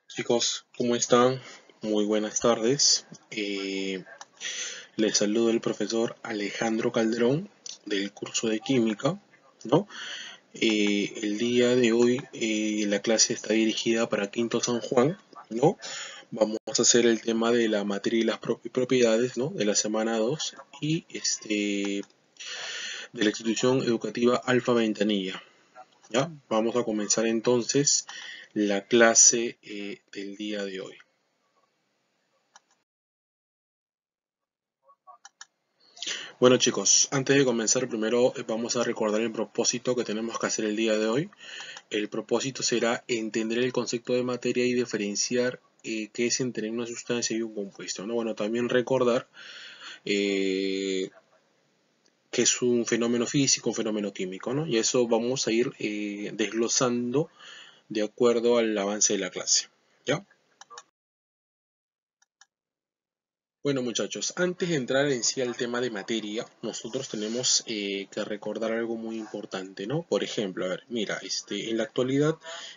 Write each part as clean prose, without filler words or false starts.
Chicos, ¿cómo están? Muy buenas tardes. Les saludo el profesor Alejandro Calderón del curso de Química, ¿no? El día de hoy la clase está dirigida para Quinto San Juan, ¿no? Vamos a hacer el tema de la materia y las propiedades, ¿no? De la semana 2 y de la institución educativa Alfa Ventanilla, ¿ya? Vamos a comenzar entonces la clase del día de hoy. Bueno chicos, antes de comenzar primero vamos a recordar el propósito que tenemos que hacer el día de hoy. El propósito será entender el concepto de materia y diferenciar qué es entre una sustancia y un compuesto, ¿no? Bueno, también recordar eh, qué es un fenómeno físico, un fenómeno químico, ¿no? Y eso vamos a ir desglosando de acuerdo al avance de la clase, ¿ya? Bueno muchachos, antes de entrar en sí al tema de materia, nosotros tenemos que recordar algo muy importante, ¿no? Por ejemplo, a ver, mira, en la actualidad,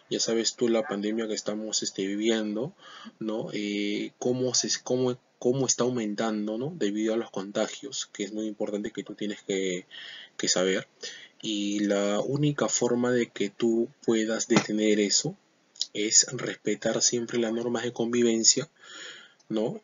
ya sabes tú la pandemia que estamos viviendo, ¿no? Cómo está aumentando, ¿no? Debido a los contagios, que es muy importante que tú tienes que saber. Y la única forma de que tú puedas detener eso es respetar siempre las normas de convivencia, ¿no?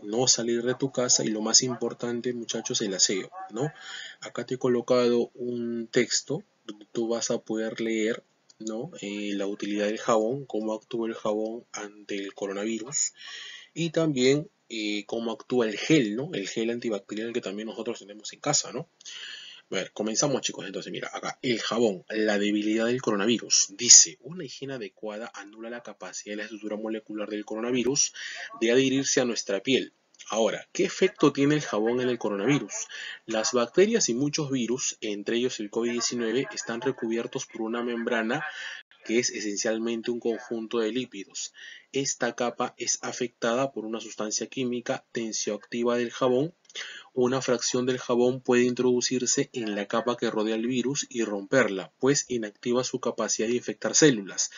No salir de tu casa y lo más importante, muchachos, el aseo, ¿no? Acá te he colocado un texto donde tú vas a poder leer, ¿no? La utilidad del jabón, cómo actúa el jabón ante el coronavirus y también cómo actúa el gel, ¿no? El gel antibacterial que también nosotros tenemos en casa, ¿no? A ver, comenzamos chicos, entonces mira, acá el jabón, la debilidad del coronavirus. Dice, una higiene adecuada anula la capacidad de la estructura molecular del coronavirus de adherirse a nuestra piel. Ahora, ¿qué efecto tiene el jabón en el coronavirus? Las bacterias y muchos virus, entre ellos el COVID-19, están recubiertos por una membrana que es esencialmente un conjunto de lípidos. Esta capa es afectada por una sustancia química tensioactiva del jabón. Una fracción del jabón puede introducirse en la capa que rodea el virus y romperla, pues inactiva su capacidad de infectar células.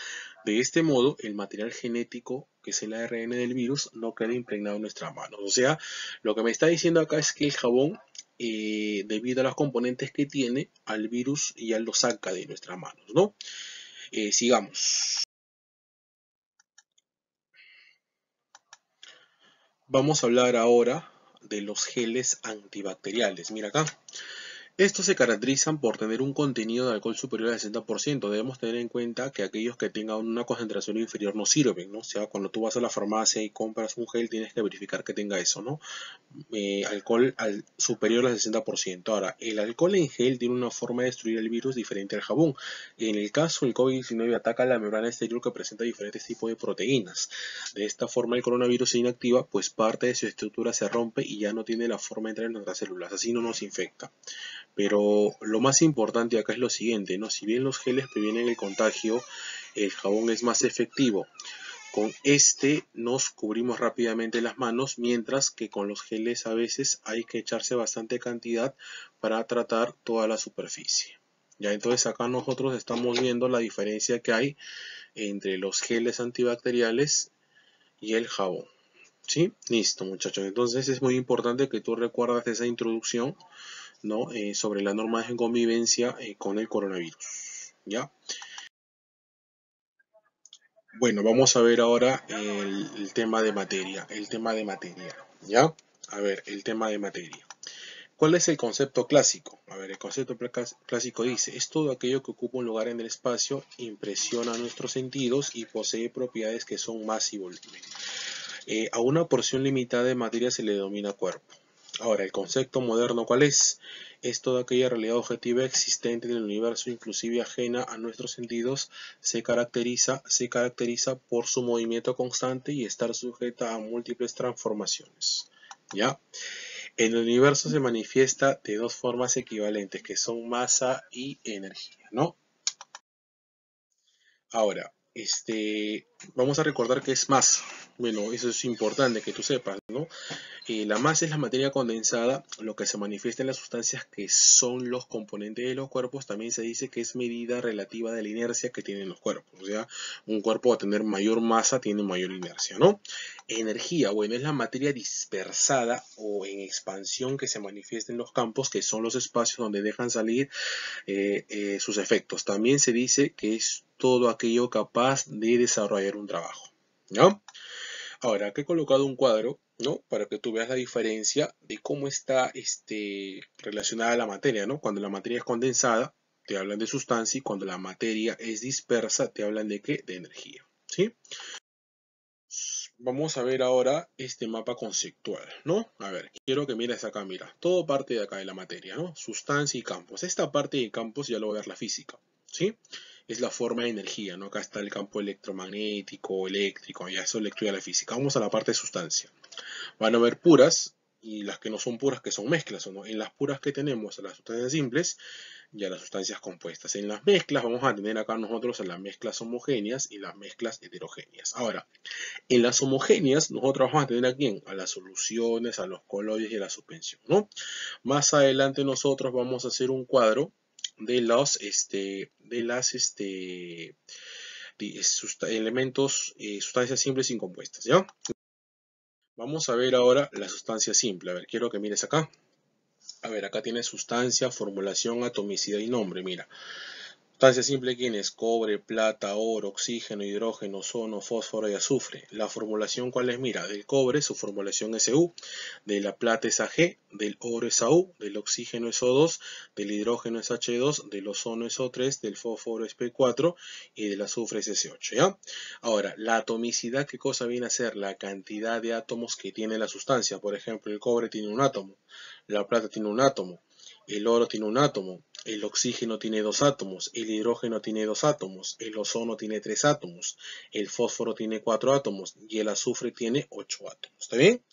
De este modo, el material genético, que es el ARN del virus, no queda impregnado en nuestras manos. O sea, lo que me está diciendo acá es que el jabón, debido a los componentes que tiene, al virus ya lo saca de nuestras manos, ¿no? Sigamos. Vamos a hablar ahora de los geles antibacteriales. Mira acá. Estos se caracterizan por tener un contenido de alcohol superior al 60%. Debemos tener en cuenta que aquellos que tengan una concentración inferior no sirven, ¿no? O sea, cuando tú vas a la farmacia y compras un gel, tienes que verificar que tenga eso, ¿no? Alcohol superior al 60%. Ahora, el alcohol en gel tiene una forma de destruir el virus diferente al jabón. En el caso, el COVID-19 ataca la membrana exterior que presenta diferentes tipos de proteínas. De esta forma, el coronavirus se inactiva, pues parte de su estructura se rompe y ya no tiene la forma de entrar en nuestras células. Así no nos infecta. Pero lo más importante acá es lo siguiente, ¿no? Si bien los geles previenen el contagio, el jabón es más efectivo. Con este nos cubrimos rápidamente las manos, mientras que con los geles a veces hay que echarse bastante cantidad para tratar toda la superficie. Ya, entonces acá nosotros estamos viendo la diferencia que hay entre los geles antibacteriales y el jabón. ¿Sí? Listo, muchachos. Entonces es muy importante que tú recuerdas esa introducción, ¿no? Sobre las normas de convivencia con el coronavirus. ¿Ya? Bueno, vamos a ver ahora el tema de materia. El tema de materia. ¿Ya? A ver, el tema de materia. ¿Cuál es el concepto clásico? A ver, el concepto clásico dice, es todo aquello que ocupa un lugar en el espacio, impresiona nuestros sentidos y posee propiedades que son masa y volumen. A una porción limitada de materia se le denomina cuerpo. Ahora, el concepto moderno, ¿cuál es? Es toda aquella realidad objetiva existente en el universo, inclusive ajena a nuestros sentidos, se caracteriza por su movimiento constante y estar sujeta a múltiples transformaciones. ¿Ya? En el universo se manifiesta de dos formas equivalentes, que son masa y energía, ¿no? Ahora, vamos a recordar que es masa. Bueno, eso es importante que tú sepas, ¿no? La masa es la materia condensada, lo que se manifiesta en las sustancias que son los componentes de los cuerpos. También se dice que es medida relativa de la inercia que tienen los cuerpos. O sea, un cuerpo va a tener mayor masa, tiene mayor inercia, ¿no? Energía, bueno, es la materia dispersada o en expansión que se manifiesta en los campos, que son los espacios donde dejan salir sus efectos. También se dice que es todo aquello capaz de desarrollar un trabajo, ¿no? Ahora, aquí he colocado un cuadro, ¿no? Para que tú veas la diferencia de cómo está relacionada la materia, ¿no? Cuando la materia es condensada, te hablan de sustancia, y cuando la materia es dispersa, te hablan de ¿qué? De energía, ¿sí? Vamos a ver ahora este mapa conceptual, ¿no? A ver, quiero que mires acá, mira. Todo parte de acá de la materia, ¿no? Sustancia y campos. Esta parte de campos ya lo voy a ver la física, ¿sí? Es la forma de energía, ¿no? Acá está el campo electromagnético, eléctrico, ya eso lo estudia la física. Vamos a la parte de sustancia. Van a haber puras y las que no son puras, que son mezclas, ¿o no? En las puras que tenemos, las sustancias simples, y a las sustancias compuestas. En las mezclas vamos a tener acá nosotros a las mezclas homogéneas y las mezclas heterogéneas. Ahora, en las homogéneas nosotros vamos a tener a quién, a las soluciones, a los coloides y a la suspensión, ¿no? Más adelante nosotros vamos a hacer un cuadro de los elementos, sustancias simples y compuestas, ¿ya? Vamos a ver ahora la sustancia simple. A ver, quiero que mires acá. A ver, acá tiene sustancia, formulación, atomicidad y nombre. Mira, sustancia simple, ¿quién es? Cobre, plata, oro, oxígeno, hidrógeno, ozono, fósforo y azufre. La formulación, ¿cuál es? Mira, del cobre su formulación es U, de la plata es Ag, del oro es AU, del oxígeno es O2, del hidrógeno es H2, del ozono es O3, del fósforo es P4 y del azufre es S8, ¿ya? Ahora, la atomicidad, ¿qué cosa viene a ser? La cantidad de átomos que tiene la sustancia. Por ejemplo, el cobre tiene un átomo, la plata tiene un átomo, el oro tiene un átomo, el oxígeno tiene 2 átomos, el hidrógeno tiene 2 átomos, el ozono tiene 3 átomos, el fósforo tiene 4 átomos y el azufre tiene 8 átomos. ¿Está bien?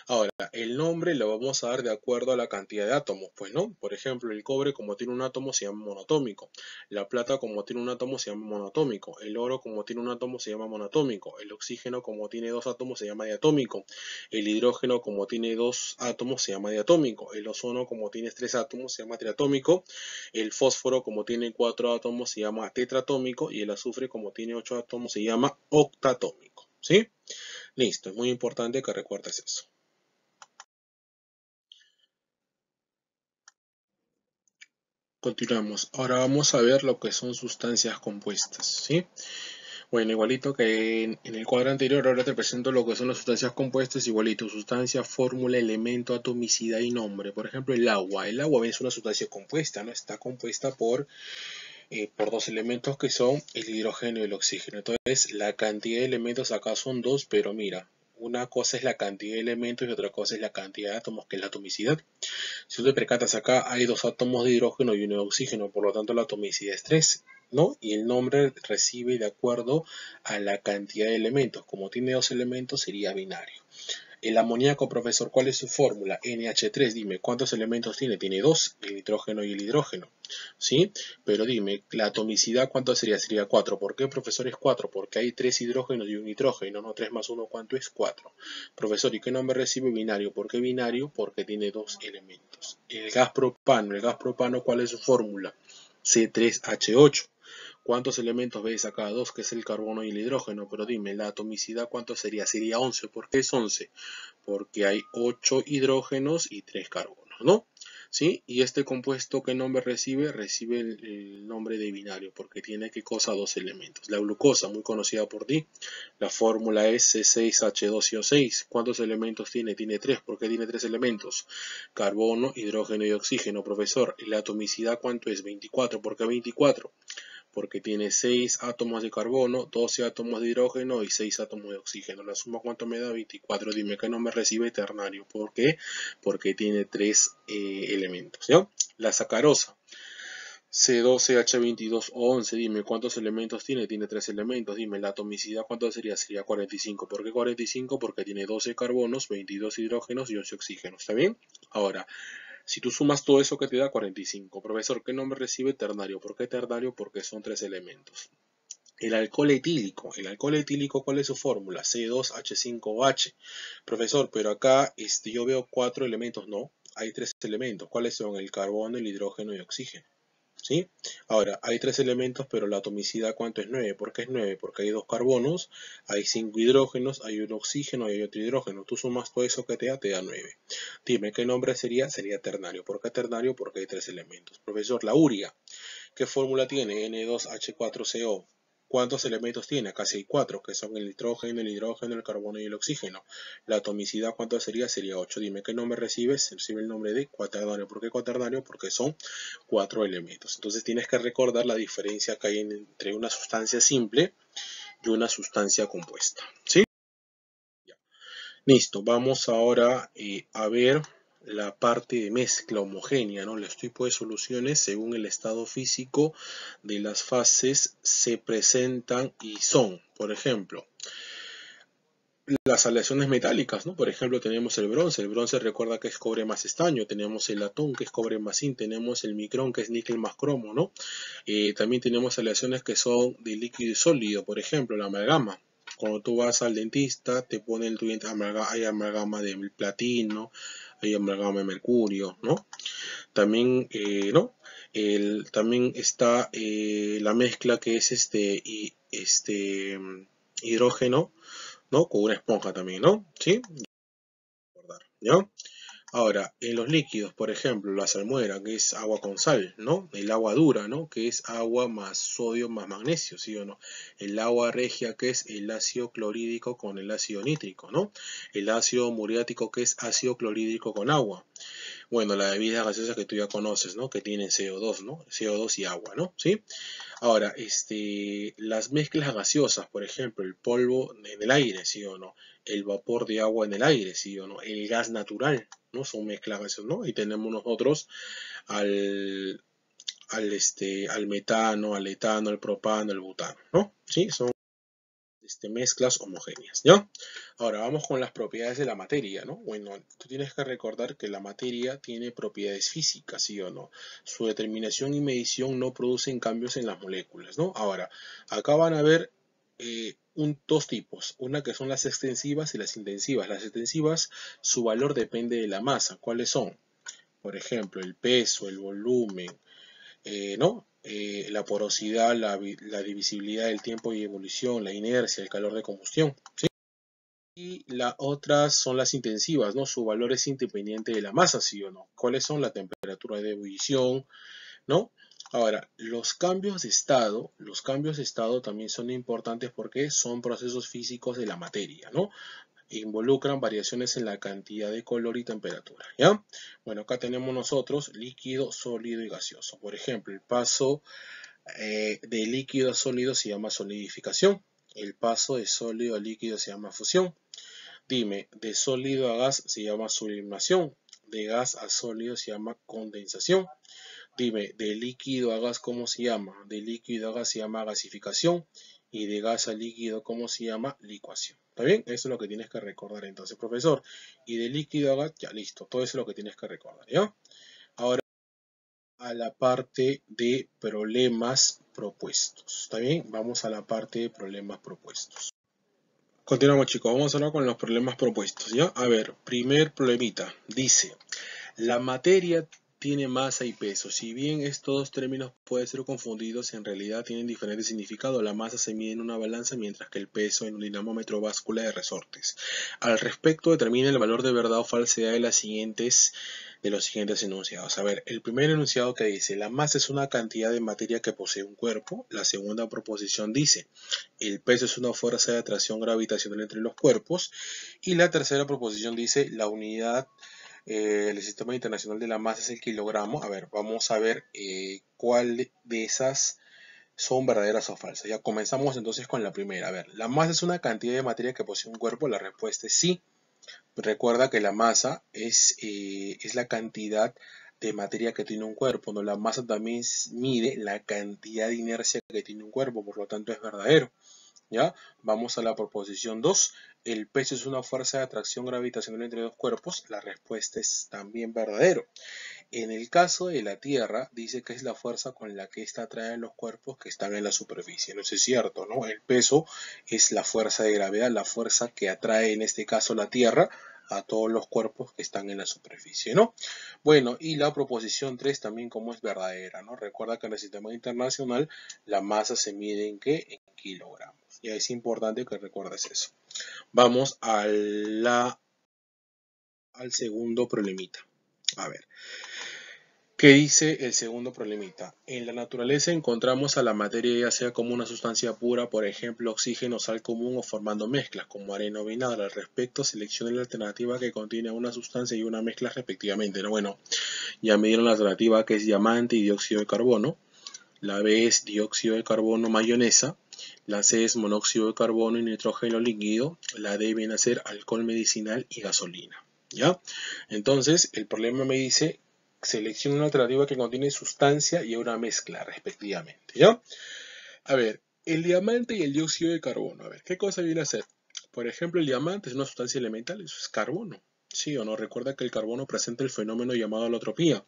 Ahora, el nombre lo vamos a dar de acuerdo a la cantidad de átomos, pues, ¿no? Por ejemplo, el cobre como tiene un átomo se llama monoatómico, la plata como tiene un átomo se llama monoatómico, el oro como tiene un átomo se llama monoatómico, el oxígeno como tiene 2 átomos se llama diatómico, el hidrógeno como tiene 2 átomos se llama diatómico, el ozono como tiene 3 átomos se llama triatómico, el fósforo como tiene 4 átomos se llama tetratómico y el azufre como tiene 8 átomos se llama octatómico, ¿sí? Listo, es muy importante que recuerdes eso. Continuamos. Ahora vamos a ver lo que son sustancias compuestas, ¿sí? Bueno, igualito que en el cuadro anterior, ahora te presento lo que son las sustancias compuestas, igualito, sustancia, fórmula, elemento, atomicidad y nombre. Por ejemplo, el agua. El agua es una sustancia compuesta, ¿no? Está compuesta por dos elementos que son el hidrógeno y el oxígeno. Entonces, la cantidad de elementos acá son dos, pero mira, una cosa es la cantidad de elementos y otra cosa es la cantidad de átomos, que es la atomicidad. Si tú te percatas acá, hay 2 átomos de hidrógeno y uno de oxígeno, por lo tanto la atomicidad es 3, ¿no? Y el nombre recibe de acuerdo a la cantidad de elementos. Como tiene 2 elementos, sería binario. El amoníaco, profesor, ¿cuál es su fórmula? NH3, dime, ¿cuántos elementos tiene? Tiene 2, el nitrógeno y el hidrógeno, ¿sí? Pero dime, la atomicidad, ¿cuánto sería? Sería 4. ¿Por qué, profesor, es 4? Porque hay 3 hidrógenos y un nitrógeno, ¿no? 3 más 1, ¿cuánto es? 4. Profesor, ¿y qué nombre recibe binario? ¿Por qué binario? Porque tiene 2 elementos. El gas propano, ¿cuál es su fórmula? C3H8. ¿Cuántos elementos ves acá? 2, que es el carbono y el hidrógeno. Pero dime, la atomicidad, ¿cuánto sería? Sería 11. ¿Por qué es 11? Porque hay 8 hidrógenos y 3 carbonos, ¿no? ¿Sí? Y este compuesto, ¿qué nombre recibe? Recibe el nombre de binario, porque tiene, ¿qué cosa? 2 elementos. La glucosa, muy conocida por ti, la fórmula es C6H12O6. ¿Cuántos elementos tiene? Tiene 3. ¿Por qué tiene 3 elementos? Carbono, hidrógeno y oxígeno, profesor. ¿Y la atomicidad cuánto es? 24. ¿Por qué 24? Porque tiene 6 átomos de carbono, 12 átomos de hidrógeno y 6 átomos de oxígeno. La suma, ¿cuánto me da? 24. Dime que no me recibe ternario. ¿Por qué? Porque tiene 3 elementos, ¿ya? La sacarosa. C12H22O11, dime cuántos elementos tiene. Tiene 3 elementos. Dime la atomicidad, ¿cuánto sería? Sería 45. ¿Por qué 45? Porque tiene 12 carbonos, 22 hidrógenos y 11 oxígenos. ¿Está bien? Ahora, si tú sumas todo eso, que te da? 45. Profesor, ¿qué nombre recibe? Ternario. ¿Por qué ternario? Porque son 3 elementos. El alcohol etílico. El alcohol etílico, ¿cuál es su fórmula? C2H5OH. Profesor, pero acá yo veo 4 elementos. No, hay 3 elementos. ¿Cuáles son? El carbono, el hidrógeno y oxígeno. ¿Sí? Ahora, hay 3 elementos, pero la atomicidad, ¿cuánto es? 9. ¿Por qué es 9? Porque hay 2 carbonos, hay 5 hidrógenos, hay un oxígeno y hay otro hidrógeno. Tú sumas todo eso que te da 9. Dime, ¿qué nombre sería? Sería ternario. ¿Por qué ternario? Porque hay 3 elementos. Profesor, la urea, ¿qué fórmula tiene? N2H4CO. ¿Cuántos elementos tiene? Casi hay 4, que son el nitrógeno, el hidrógeno, el carbono y el oxígeno. La atomicidad, ¿cuánto sería? Sería 8. Dime, ¿qué nombre recibes? Recibe el nombre de cuaternario. ¿Por qué cuaternario? Porque son 4 elementos. Entonces tienes que recordar la diferencia que hay entre una sustancia simple y una sustancia compuesta. ¿Sí? Ya. Listo. Vamos ahora a ver la parte de mezcla homogénea, ¿no? Los tipos de soluciones según el estado físico de las fases se presentan y son, por ejemplo, las aleaciones metálicas, ¿no? Por ejemplo, tenemos el bronce recuerda que es cobre más estaño, tenemos el latón que es cobre más zinc, tenemos el micrón que es níquel más cromo, ¿no? También tenemos aleaciones que son de líquido y sólido, por ejemplo, la amalgama. Cuando tú vas al dentista, te ponen tu diente, hay amalgama de platino, hay amalgama de mercurio, ¿no? También, ¿no? También está la mezcla que es hidrógeno, ¿no? Con una esponja también, ¿no? ¿Sí? ¿Ya? Ahora, en los líquidos, por ejemplo, la salmuera, que es agua con sal, ¿no? El agua dura, ¿no? Que es agua más sodio más magnesio, ¿sí o no? El agua regia, que es el ácido clorhídrico con el ácido nítrico, ¿no? El ácido muriático, que es ácido clorhídrico con agua. Bueno, la bebida gaseosa que tú ya conoces, ¿no? Que tiene CO2, ¿no? CO2 y agua, ¿no? ¿Sí? Ahora, las mezclas gaseosas, por ejemplo, el polvo en el aire, ¿sí o no? El vapor de agua en el aire, ¿sí o no? El gas natural, ¿no? Son mezclas gaseosas, ¿no? Y tenemos nosotros al, al metano, al etano, al propano, al butano, ¿no? Sí, son mezclas homogéneas, ¿ya? Ahora vamos con las propiedades de la materia, ¿no? Bueno, tú tienes que recordar que la materia tiene propiedades físicas, ¿sí o no? Su determinación y medición no producen cambios en las moléculas, ¿no? Ahora, acá van a ver dos tipos, una que son las extensivas y las intensivas. Las extensivas, su valor depende de la masa. ¿Cuáles son? Por ejemplo, el peso, el volumen, ¿no? La porosidad, la divisibilidad del tiempo y evolución, la inercia, el calor de combustión, ¿sí? Y las otras son las intensivas, ¿no? Su valor es independiente de la masa, ¿sí o no? ¿Cuáles son? La temperatura de ebullición, ¿no? Ahora, los cambios de estado también son importantes porque son procesos físicos de la materia, ¿no? Involucran variaciones en la cantidad de color y temperatura, ¿ya? Bueno, acá tenemos nosotros líquido, sólido y gaseoso. Por ejemplo, el paso de líquido a sólido se llama solidificación. El paso de sólido a líquido se llama fusión. Dime, de sólido a gas se llama sublimación. De gas a sólido se llama condensación. Dime, de líquido a gas, ¿cómo se llama? De líquido a gas se llama gasificación. Y de gas a líquido, ¿cómo se llama? Licuación. ¿Está bien? Eso es lo que tienes que recordar entonces, profesor. Y de líquido a gas, ya listo. Todo eso es lo que tienes que recordar, ¿ya? Ahora a la parte de problemas propuestos. ¿Está bien? Vamos a la parte de problemas propuestos. Continuamos, chicos. Vamos a hablar con los problemas propuestos, ¿ya? A ver, primer problemita. Dice, la materia tiene masa y peso. Si bien estos dos términos pueden ser confundidos, en realidad tienen diferentes significados. La masa se mide en una balanza, mientras que el peso en un dinamómetro báscula de resortes. Al respecto, determina el valor de verdad o falsedad de los siguientes enunciados. A ver, el primer enunciado que dice, la masa es una cantidad de materia que posee un cuerpo. La segunda proposición dice, el peso es una fuerza de atracción gravitacional entre los cuerpos. Y la tercera proposición dice, la unidad el Sistema Internacional de la Masa es el kilogramo. A ver, vamos a ver cuál de esas son verdaderas o falsas. Ya comenzamos entonces con la primera. A ver, ¿la masa es una cantidad de materia que posee un cuerpo? La respuesta es sí. Recuerda que la masa es la cantidad de materia que tiene un cuerpo, ¿no? La masa también mide la cantidad de inercia que tiene un cuerpo, por lo tanto es verdadero. ¿Ya? Vamos a la proposición 2. ¿El peso es una fuerza de atracción gravitacional entre dos cuerpos? La respuesta es también verdadero. En el caso de la Tierra, dice que es la fuerza con la que ésta atrae los cuerpos que están en la superficie. No es cierto, ¿no? El peso es la fuerza de gravedad, la fuerza que atrae en este caso la Tierra a todos los cuerpos que están en la superficie, ¿no? Bueno, y la proposición 3 también como es verdadera, ¿no? Recuerda que en el sistema internacional la masa se mide en ¿qué? En kilogramos. Ya es importante que recuerdes eso. Vamos al segundo problemita. A ver. ¿Qué dice el segundo problemita? En la naturaleza encontramos a la materia ya sea como una sustancia pura, por ejemplo, oxígeno, sal común o formando mezclas como arena o vinagre. Al respecto, seleccione la alternativa que contiene una sustancia y una mezcla respectivamente. ¿No? Bueno, ya me dieron la alternativa que es diamante y dióxido de carbono. La B es dióxido de carbono mayonesa. La C es monóxido de carbono y nitrógeno líquido. La D viene a ser alcohol medicinal y gasolina. ¿Ya? Entonces, el problema me dice selecciona una alternativa que contiene sustancia y una mezcla respectivamente. ¿Ya? A ver, el diamante y el dióxido de carbono. A ver, ¿qué cosa viene a ser? Por ejemplo, el diamante es una sustancia elemental, eso es carbono. ¿Sí o no? Recuerda que el carbono presenta el fenómeno llamado alotropía.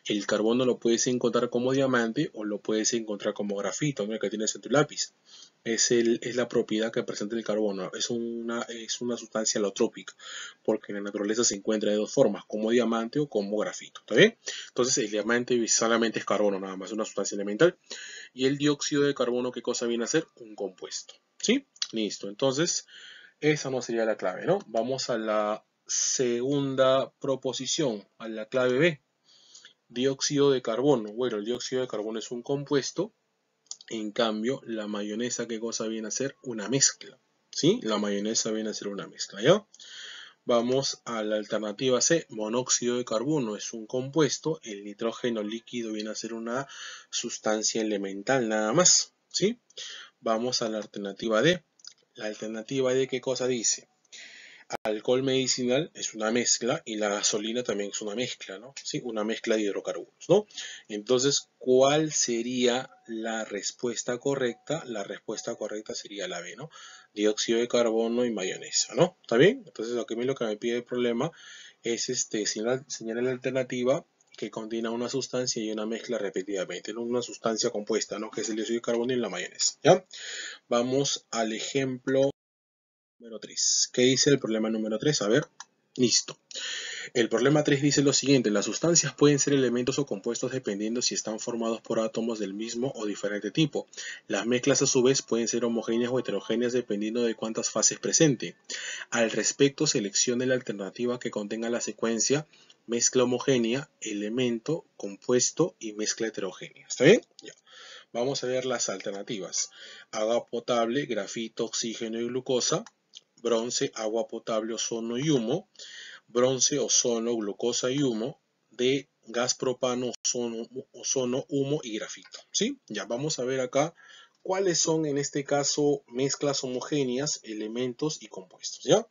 El carbono lo puedes encontrar como diamante o lo puedes encontrar como grafito, ¿no? El que tienes en tu lápiz. Es la propiedad que presenta el carbono. Es una sustancia alotrópica, porque en la naturaleza se encuentra de dos formas, como diamante o como grafito. ¿Está bien? Entonces el diamante solamente es carbono, nada más, una sustancia elemental. Y el dióxido de carbono, ¿qué cosa viene a ser? Un compuesto. ¿Sí? Listo. Entonces, esa no sería la clave, ¿no? Vamos a la segunda proposición, a la clave B. Dióxido de carbono. Bueno, el dióxido de carbono es un compuesto. En cambio, la mayonesa, ¿qué cosa viene a ser? Una mezcla. ¿Sí? La mayonesa viene a ser una mezcla, ¿ya? Vamos a la alternativa C. Monóxido de carbono es un compuesto. El nitrógeno líquido viene a ser una sustancia elemental, nada más. ¿Sí? Vamos a la alternativa D. La alternativa D, ¿qué cosa dice? Alcohol medicinal es una mezcla y la gasolina también es una mezcla, ¿no? Sí, una mezcla de hidrocarburos, ¿no? Entonces, ¿cuál sería la respuesta correcta? La respuesta correcta sería la B, ¿no? Dióxido de carbono y mayonesa, ¿no? ¿Está bien? Entonces, lo que me pide el problema es señalar la alternativa que contiene una sustancia y una mezcla repetidamente, ¿no? Una sustancia compuesta, ¿no? Que es el dióxido de carbono y la mayonesa, ¿ya? Vamos al ejemplo número 3. ¿Qué dice el problema número 3? A ver, listo. El problema 3 dice lo siguiente: las sustancias pueden ser elementos o compuestos dependiendo si están formados por átomos del mismo o diferente tipo. Las mezclas a su vez pueden ser homogéneas o heterogéneas dependiendo de cuántas fases presente. Al respecto, seleccione la alternativa que contenga la secuencia mezcla homogénea, elemento, compuesto y mezcla heterogénea. ¿Está bien? Ya. Vamos a ver las alternativas. Agua potable, grafito, oxígeno y glucosa. Bronce, agua potable, ozono y humo. Bronce, ozono, glucosa y humo. De gas propano, ozono, humo y grafito. ¿Sí? Ya vamos a ver acá cuáles son en este caso mezclas homogéneas, elementos y compuestos. ¿Ya?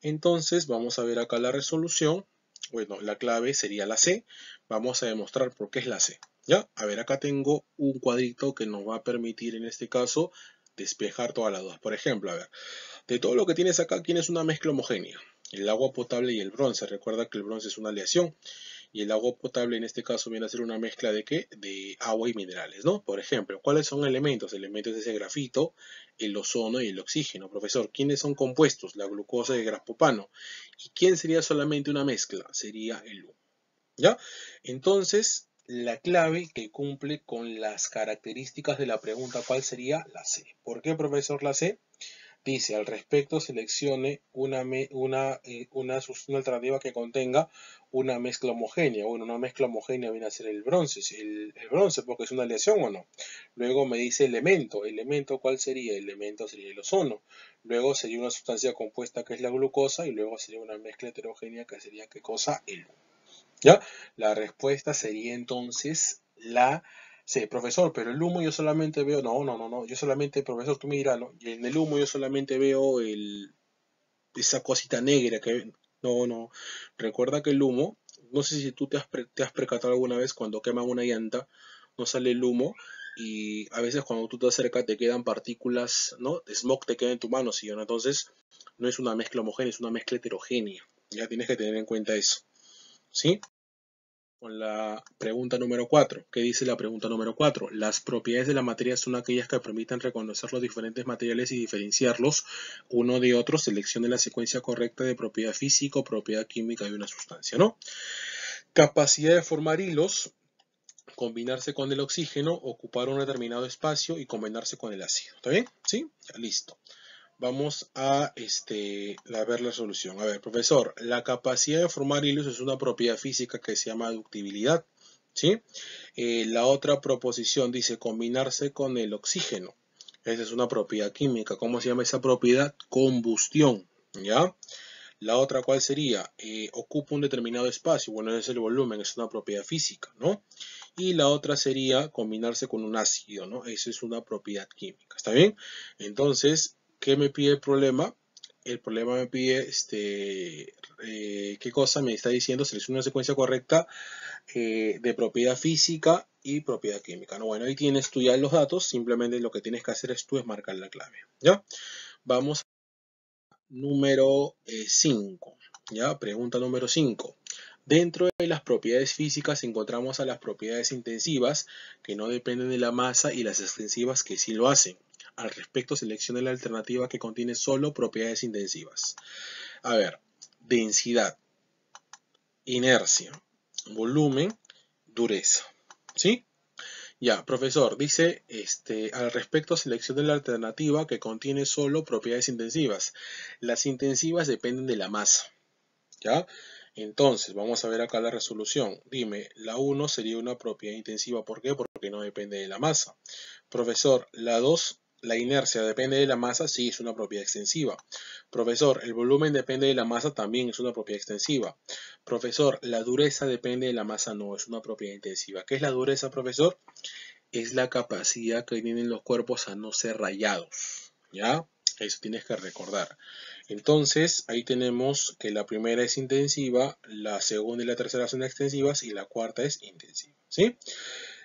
Entonces vamos a ver acá la resolución. Bueno, la clave sería la C. Vamos a demostrar por qué es la C. ¿Ya? A ver, acá tengo un cuadrito que nos va a permitir en este caso despejar todas las dudas. Por ejemplo, a ver, de todo lo que tienes acá, ¿quién es una mezcla homogénea? El agua potable y el bronce. Recuerda que el bronce es una aleación. Y el agua potable en este caso viene a ser una mezcla de ¿qué? De agua y minerales, ¿no? Por ejemplo, ¿cuáles son elementos? Elementos de ese grafito, el ozono y el oxígeno. Profesor, ¿quiénes son compuestos? La glucosa y el gas propano. ¿Y quién sería solamente una mezcla? Sería el humo. ¿Ya? Entonces, la clave que cumple con las características de la pregunta, ¿cuál sería? La C. ¿Por qué, profesor, la C? Dice, al respecto, seleccione una alternativa que contenga una mezcla homogénea. Bueno, una mezcla homogénea viene a ser el bronce, el bronce porque es una aleación o no. Luego me dice elemento. ¿Elemento cuál sería? Elemento sería el ozono. Luego sería una sustancia compuesta que es la glucosa y luego sería una mezcla heterogénea que sería ¿qué cosa? El humo. ¿Ya? La respuesta sería entonces la C. Profesor, pero el humo yo solamente veo, no, yo solamente, profesor, tú me dirás, ¿no? Y en el humo yo solamente veo esa cosita negra que, no, recuerda que el humo, no sé si tú te has percatado alguna vez cuando queman una llanta, no sale el humo y a veces cuando tú te acercas te quedan partículas, ¿no? De smog te queda en tu mano, ¿sí o no? Entonces no es una mezcla homogénea, es una mezcla heterogénea. Ya tienes que tener en cuenta eso, ¿sí? Con la pregunta número 4. ¿Qué dice la pregunta número 4? Las propiedades de la materia son aquellas que permitan reconocer los diferentes materiales y diferenciarlos uno de otro. Seleccione la secuencia correcta de propiedad física o propiedad química de una sustancia, ¿no? Capacidad de formar hilos, combinarse con el oxígeno, ocupar un determinado espacio y combinarse con el ácido. ¿Está bien? ¿Sí? Ya, listo. Vamos a ver la solución. A ver, profesor, la capacidad de formar hilos es una propiedad física que se llama ductibilidad, ¿sí? La otra proposición dice combinarse con el oxígeno. Esa es una propiedad química. ¿Cómo se llama esa propiedad? Combustión, ¿ya? La otra, ¿cuál sería? Ocupa un determinado espacio. Bueno, ese es el volumen, es una propiedad física, ¿no? Y la otra sería combinarse con un ácido, ¿no? Esa es una propiedad química, ¿está bien? Entonces, ¿qué me pide el problema? El problema me pide, ¿qué cosa me está diciendo? Selecciona una secuencia correcta de propiedad física y propiedad química, ¿no? Bueno, ahí tienes tú ya los datos, simplemente lo que tienes que hacer es tú es marcar la clave, ¿ya? Vamos número 5, ¿ya? Pregunta número 5. Dentro de las propiedades físicas encontramos a las propiedades intensivas que no dependen de la masa y las extensivas que sí lo hacen. Al respecto, seleccione la alternativa que contiene solo propiedades intensivas. A ver, densidad, inercia, volumen, dureza. ¿Sí? Ya, profesor, dice, al respecto seleccione la alternativa que contiene solo propiedades intensivas. Las intensivas dependen de la masa, ¿ya? Entonces, vamos a ver acá la resolución. Dime, la 1 sería una propiedad intensiva. ¿Por qué? Porque no depende de la masa. Profesor, la 2, la inercia depende de la masa. Sí, es una propiedad extensiva. Profesor, el volumen depende de la masa. También es una propiedad extensiva. Profesor, la dureza depende de la masa. No, es una propiedad intensiva. ¿Qué es la dureza, profesor? Es la capacidad que tienen los cuerpos a no ser rayados, ¿ya? Eso tienes que recordar. Entonces, ahí tenemos que la primera es intensiva, la segunda y la tercera son extensivas y la cuarta es intensiva, ¿sí?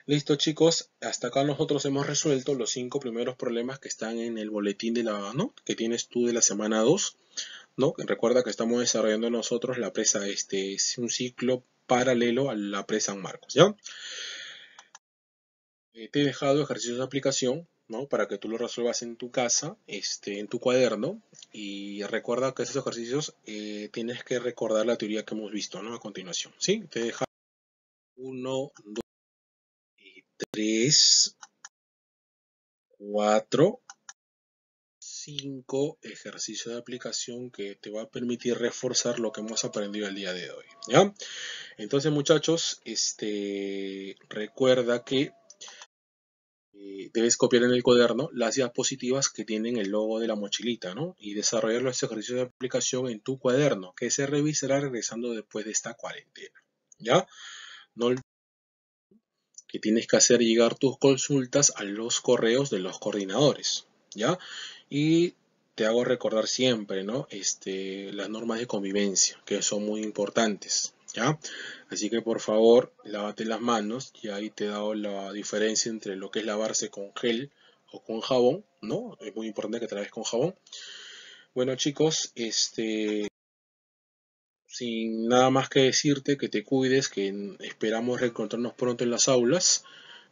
Listo, chicos, hasta acá nosotros hemos resuelto los 5 primeros problemas que están en el boletín de la, ¿no? Que tienes tú de la semana 2, ¿no? Recuerda que estamos desarrollando nosotros la presa, es un ciclo paralelo a la presa San Marcos, ¿ya? Te he dejado ejercicios de aplicación, ¿no? Para que tú lo resuelvas en tu casa, en tu cuaderno. Y recuerda que esos ejercicios tienes que recordar la teoría que hemos visto, ¿no? A continuación, ¿sí? Te he dejado 1, 2, 3, 4, 5 ejercicios de aplicación que te va a permitir reforzar lo que hemos aprendido el día de hoy, ¿ya? Entonces, muchachos, recuerda que debes copiar en el cuaderno las diapositivas que tienen el logo de la mochilita, ¿no? Y desarrollar los ejercicios de aplicación en tu cuaderno, que se revisará regresando después de esta cuarentena, ¿ya? No olvides que tienes que hacer llegar tus consultas a los correos de los coordinadores, ¿ya? Y te hago recordar siempre, ¿no? Las normas de convivencia, que son muy importantes, ¿ya? Así que por favor, lávate las manos. Y ahí te he dado la diferencia entre lo que es lavarse con gel o con jabón, ¿no? Es muy importante que trabajes con jabón. Bueno, chicos, sin nada más que decirte, que te cuides, que esperamos reencontrarnos pronto en las aulas,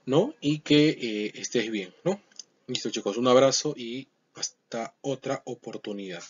¿no? Y que estés bien, ¿no? Listo, chicos, un abrazo y hasta otra oportunidad.